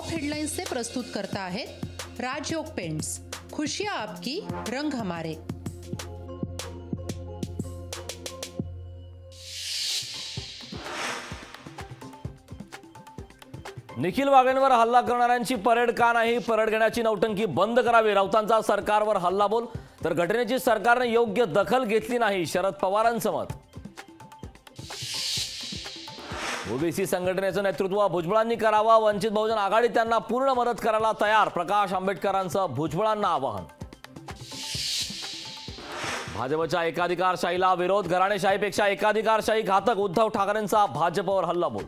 Top हेडलाइन्सचे प्रस्तुत करता आहेत राजयोग पेंट्स, खुशियां आपकी, रंग हमारे। निखिल वाघेंवर हल्ला करणाऱ्यांची परेड का नाही? परेड घेण्याची नौटंकी बंद करावी, राऊतांचा सरकारवर हल्लाबोल। तर घटनेची सरकारने योग्य दखल घेतली नाही, शरद पवारांचं मत। ओबीसी संघटनेचं नेतृत्व भुजबळांनी करावं, वंचित बहुजन आघाडी त्यांना पूर्ण मदत करायला तयार, प्रकाश आंबेडकरांचं भुजबळांना आवाहन। भाजपच्या एकाधिकारशाहीला विरोध, घराणेशाहीपेक्षा एकाधिकारशाही घातक, उद्धव ठाकरेंचा भाजपवर हल्लाबोल।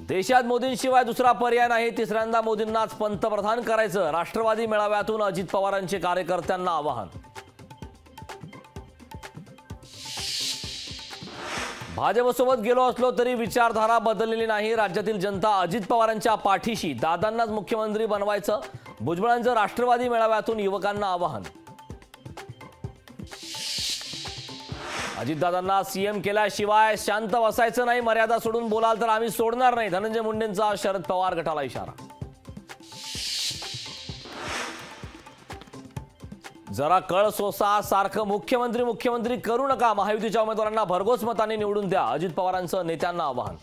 देशात मोदींशिवाय दुसरा पर्याय नाही, तिसऱ्यांदा मोदींनाच पंतप्रधान करायचं, राष्ट्रवादी मेळाव्यातून अजित पवारांचे कार्यकर्त्यांना आवाहन। भाजपसोबत गेलो असलो तरी विचारधारा बदललेली नाही, राज्यातील जनता अजित पवारांच्या पाठीशी, दादांनाच मुख्यमंत्री बनवायचं, भुजबळांचं राष्ट्रवादी मेळाव्यातून युवकांना आवाहन। अजितदादांना सीएम केल्याशिवाय शांत बसायचं नाही, मर्यादा सोडून बोलाल तर आम्ही सोडणार नाही, धनंजय मुंडेंचा शरद पवार गटाला इशारा। जरा कळ सोसा, सारखं मुख्यमंत्री मुख्यमंत्री करू नका, महायुतीच्या उमेदवारांना भरघोस मतांनी निवडून द्या, अजित पवारांचं नेत्यांना आवाहन।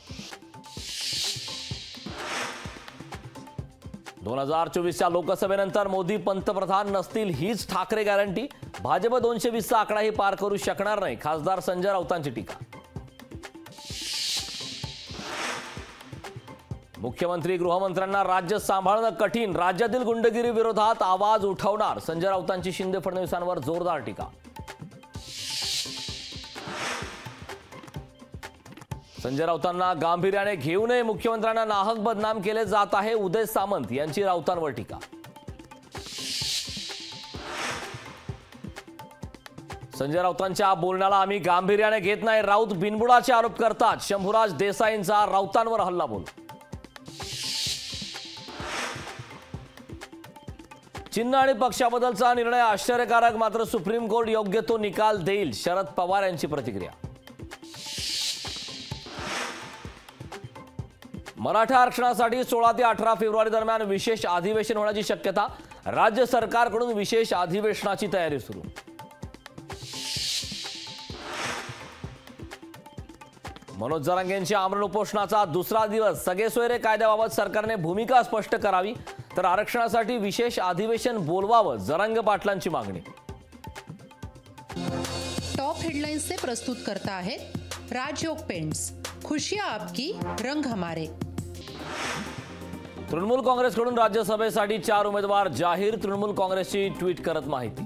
2024च्या लोकसभेनंतर मोदी पंतप्रधान नसतील हीच ठाकरे गॅरंटी, भाजप 220चा आकडाही पार करू शकणार नाही, खासदार संजय राऊतांची टीका। मुख्यमंत्री गृहमंत्र्यांना राज्य सांभाळणं कठीण, राज्यातील गुंडगिरी विरोधात आवाज उठवणार, संजय राऊतांची शिंदे फडणवीसांवर जोरदार टीका। संजय राऊतांना गांभीर्याने घेऊ नये, मुख्यमंत्र्यांना नाहक बदनाम केले जात आहे, उदय सामंत यांची राऊतांवर टीका। संजय राऊतांच्या बोलण्याला आम्ही गांभीर्याने घेत नाही, राऊत बिनबुडाचे आरोप करतात, शंभूराज देसाईंचा राऊतांवर हल्लाबोल। चिन्ह आणि पक्षाबद्दलचा निर्णय आश्चर्यकारक, मात्र सुप्रीम कोर्ट योग्य तो निकाल देईल, शरद पवार यांची प्रतिक्रिया। मराठा आरक्षणासाठी 16 ते 18 फेब्रुवारी दरम्यान विशेष अधिवेशन होण्याची शक्यता, राज्य सरकारकडून विशेष अधिवेशनाची तयारी सुरू। मनोज जरांगेंच्या आमरण उपोषणाचा दुसरा दिवस, सगळे सोयरे कायद्याबाबत सरकारने भूमिका स्पष्ट करावी, तर आरक्षणासाठी विशेष अधिवेशन बोलवावं, जरांगे पाटलांची मागणी। टॉप हेडलाइन्सचे प्रस्तुत करता आहेत राजयोग पेंट्स, खुशियां आपकी, रंग हमारे। तृणमूल काँग्रेसकडून राज्यसभेसाठी 4 उमेदवार जाहीर, तृणमूल काँग्रेसची ट्विट करत माहिती।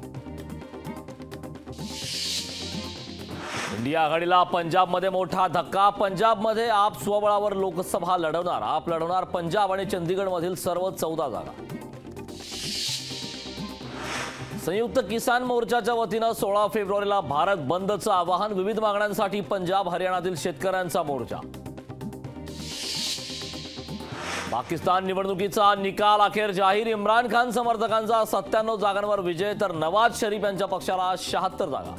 इंडिया आघाडीला पंजाबमध्ये मोठा धक्का, पंजाबमध्ये आप स्वबळावर लोकसभा लढवणार, आप लढवणार पंजाब आणि चंदीगडमधील सर्व 14 जागा। संयुक्त किसान मोर्चाच्या वतीनं 16 फेब्रुवारीला भारत बंदचं आवाहन, विविध मागण्यांसाठी पंजाब हरियाणातील शेतकऱ्यांचा मोर्चा। पाकिस्तान निवडणुकीचा निकाल अखेर जाहीर, इम्रान खान समर्थकांचा 97 जागांवर विजय, तर नवाज शरीफ यांच्या पक्षाला 76 जागा।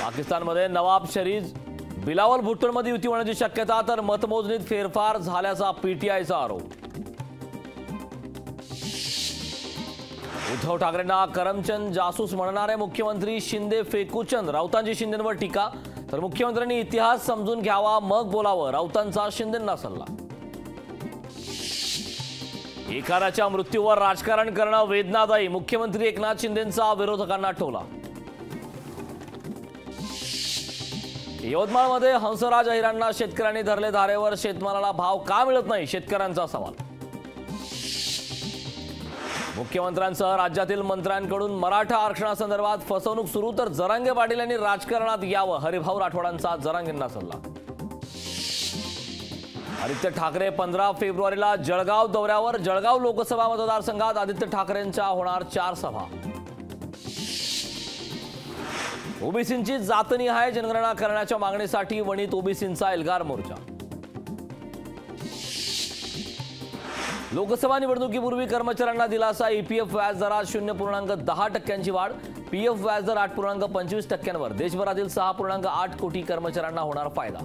पाकिस्तानमध्ये नवाब शरीफ बिलावल भुट्टोमध्ये युती होण्याची शक्यता, तर मतमोजणीत फेरफार झाल्याचा पीटीआयचा आरोप। उद्धव ठाकरेंना करमचंद जासूस म्हणणारे मुख्यमंत्री शिंदे फेकूचंद, राऊतांची शिंदेंवर टीका, तर मुख्यमंत्र्यांनी इतिहास समजून घ्यावा मग बोलावं, राऊतांचा शिंदेंना सल्ला। एकाराच्या मृत्यूवर राजकारण करणं वेदनादायी, मुख्यमंत्री एकनाथ शिंदेंचा विरोधकांना टोला। यवतमाळमध्ये हंसराज अहिरांना शेतकऱ्यांनी धरले धारेवर, शेतमालाला भाव का मिळत नाही, शेतकऱ्यांचा सवाल। मुख्यमंत्र्यांसह राज्यातील मंत्र्यांकडून मराठा आरक्षणासंदर्भात फसवणूक सुरू, तर जरांगे पाटील यांनी राजकारणात यावं, हरिभाऊ राठोडांचा जरांगेंना सल्ला। आदित्य ठाकरे 15 फेब्रुवारीला जळगाव दौऱ्यावर, जळगाव लोकसभा मतदारसंघात आदित्य ठाकरेंच्या होणार 4 सभा। ओबीसींची जातनिहाय जनगणना करण्याच्या मागणीसाठी वणीत ओबीसींचा एल्गार मोर्चा। लोकसभा निवडणुकीपूर्वी कर्मचाऱ्यांना दिलासा, ईपीएफ व्याज दरात 0.10% वाढ, पीएफ व्याजदर 8.25%वर. देशभरातील 6.8 कोटी कर्मचाऱ्यांना होणार फायदा.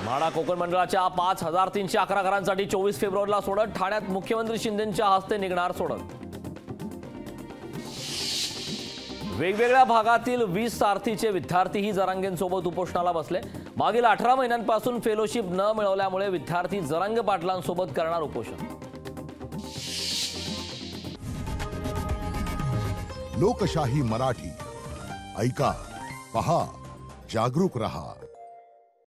म्हाडा कोकण मंडळाच्या 5,311 घरांसाठी 24 फेब्रुवारीला सोडत. ठाण्यात मुख्यमंत्री शिंदेंच्या हस्ते निघणार सोडत. वेगवेगळ्या भागातील 20 सारथीचे विद्यार्थीही जरांगेंसोबत उपोषणाला बसले. मागील 18 महिन्यांपासून फेलोशिप न मिळवल्यामुळे विद्यार्थी जरांगे पाटलांसोबत करणार उपोषण. लोकशाही मराठी ऐका, पहा, जागरूक रहा.